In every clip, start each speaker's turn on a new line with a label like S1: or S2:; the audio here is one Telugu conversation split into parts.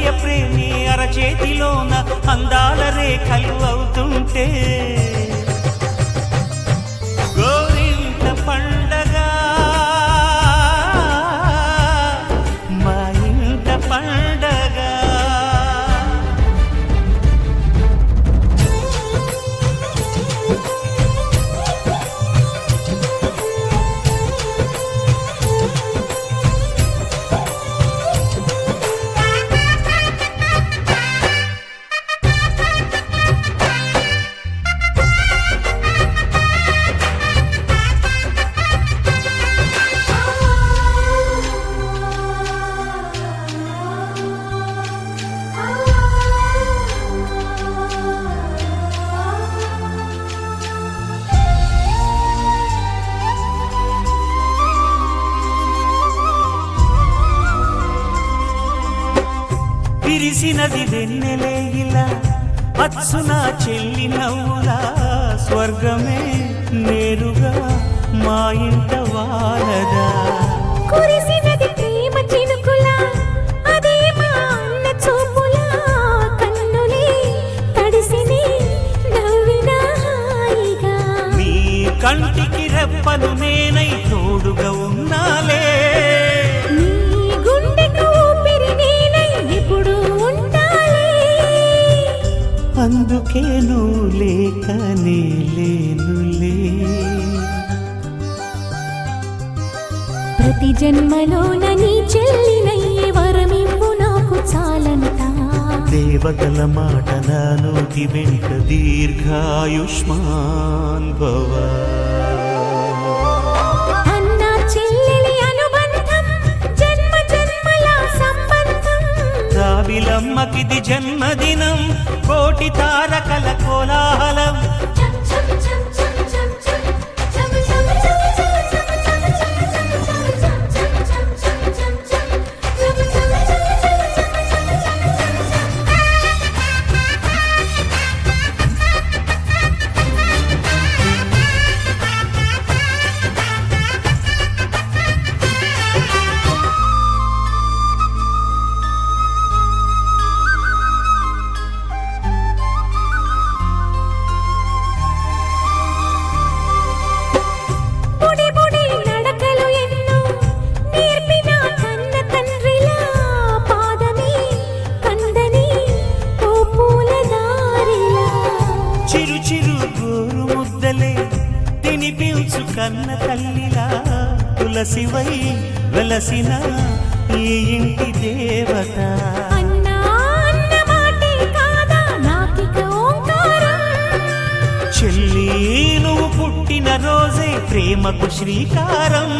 S1: అన్నయ్య ప్రేమి అరచేతిలోన అందాల రేఖలు అవుతుంటే గోరింట పండగ మా ఇంట పండగ. విరిసినది వెన్నెలే ఇలా అచ్చున చెల్లి నవ్వులా స్వర్గమే నేరుగా మా ఇంట వాలదా.
S2: కురిసినది ప్రేమ చినుకులా అదే మా అన్న చూపులా కన్నులే తడిసిని నవ్వినా హాయిగా.
S1: నీ కంటికి రెప్పలు నేనై తోడుగా ఉన్నాలే. అందుకే నువ్వు లేకనే లేనులే.
S2: ప్రతి జన్మలోన నీ చెల్లినయ్యే వరమివ్వు నాకు చాలంట.
S1: దేవతల మాట నా నోటి వెంట దీర్ఘాయుష్మాన్ భవ.
S2: అన్నా చెల్లెలి అనుబంధం జన్మ జన్మల సంబంధం.
S1: రావిలమ్మకిది జన్మదినం కోటి తారకల కోలాహలం. చిరు చిరు గోరు ముద్దలే తినిపించు కన్న తల్లిలా తులసివై వెలసిన ఈ ఇంటి దేవత. చెల్లి నువ్వు పుట్టిన రోజే ప్రేమకు శ్రీకారం.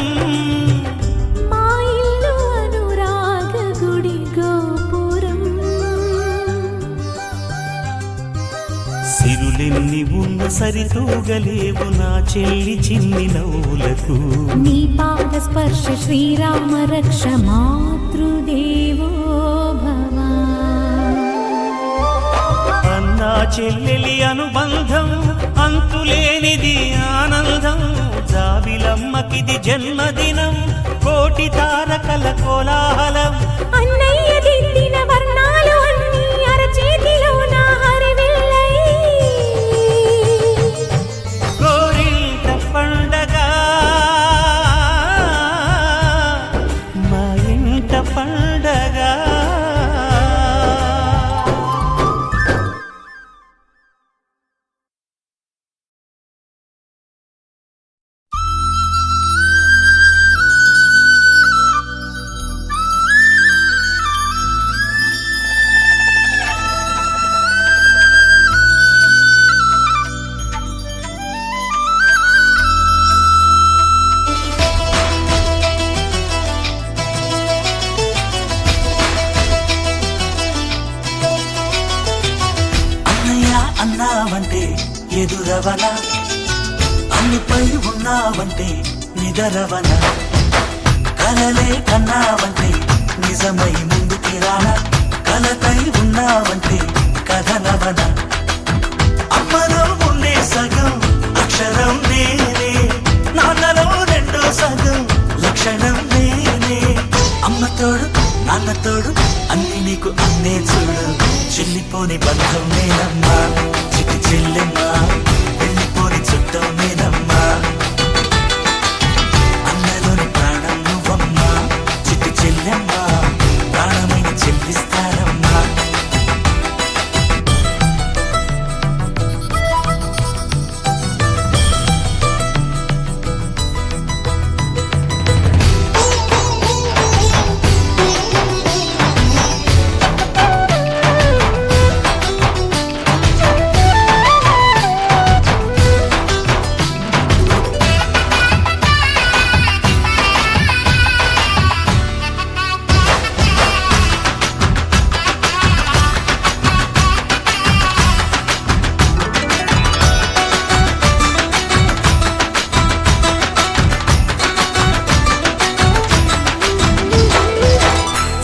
S1: సిరులెన్ని ఉన్న సరితూగలేవు నా చెల్లి చిన్ని నవ్వులకు.
S2: నీ పాద స్పర్శ శ్రీరామ రక్ష మాతృదేవో భవ.
S1: అన్నా చెల్లెలి అనుబంధం అంతులేనిది ఆనందం. జాబిలమ్మకిది జన్మదినం కోటి తారకల కోలాహలం.
S2: అన్నయ్య దిద్దిన వర్ణాలు అన్నీ అరచేతిలో నా హరివిల్లై.
S1: గోరింట పండగ మా ఇంట పండగ. అన్నావంటే ఎదురవన, అన్నిపై ఉన్నావంటే నిదరవన. కలలే కన్నావంటే నిజమై ముందుకి రానా, కలకై ఉన్నావంటే కథనవన. అమ్మలో ఉండే సగం అక్షరం నేనే, నాన్నలో రెండో సగం లక్షణం నేనే. అమ్మ తోడు నాన్న తోడు అన్ని నీకు అన్నే చూడు చెల్లిపోని బంధం నేనమ్మా చిట్టి చెల్లెమ్మా వెళ్ళిపోని చుట్టం నేనమ్మా అన్నలోని ప్రాణం నువ్వమ్మా చిట్టి చెల్లెమ్మా ప్రాణమైన చెల్లిస్తానమ్మా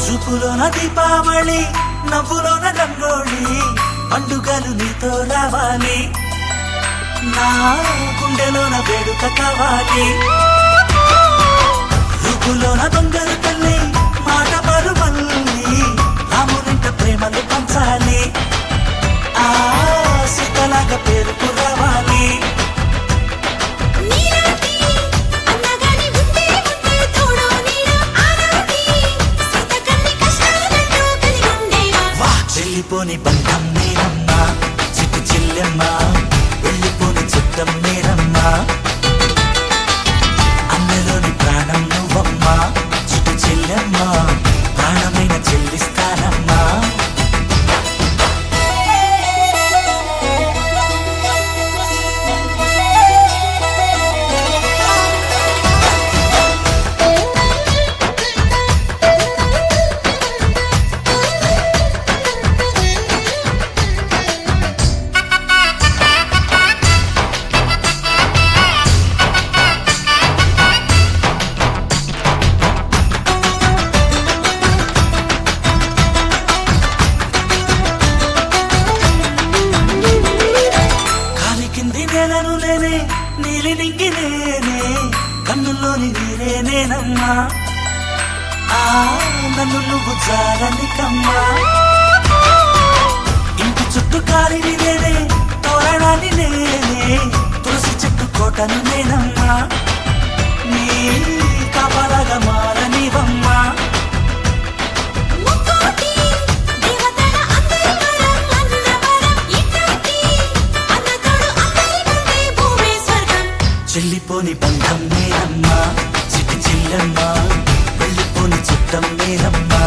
S1: చూపులోన దీపావళి నవ్వులోన రంగోళి పండుగలు నీతో రావాలి నా గుండెలోన వేడుక కావాలి రూపులోన దొంగలు తల్లి మాట మరుమల్లి రామునింట ప్రేమలు పంచాలి ఆ సీతలాగా పేరుకు రావాలి
S2: నీలాంటి అన్నగాని ఉంటే తోడో నీడ ఆనాటి సీత కన్ని కష్టాలంటూ కలిగి ఉండేవా
S1: వా చెల్లిపోని బంధం నేనమ్మా చిట్టి చెల్లెమ్మా వెళ్ళిపోని చుట్టం నేనమ్మా అన్నలోని ప్రాణం నువ్వమ్మా చిట్టి చెల్లెమ్మా ప్రాణమైన చెల్లిస్తానమ్మా కాలి కింది నేలను నేనే నీలి నింగి నేనే కన్నుల్లోని నీరే నేనమ్మా ఆ నన్ను నువ్వు జారనికమ్మా ఇంటి చుట్టూ కాలిని నేనే తోరణాన్ని నేనే తులసి చెట్టు కోటను నేనమ్మా నీ కాపలాగా మారనివమ్మా
S2: ముక్కోటి దేవతల అందరి వరం అన్నవరం ఇట్లాంటి అన్నతోడు అందరికంటే భూమి స్వర్గం
S1: చెల్లిపోని బంధం నేనమ్మా చిట్టి చెల్లెమ్మా వెళ్ళిపోని చుట్టం నేనమ్మా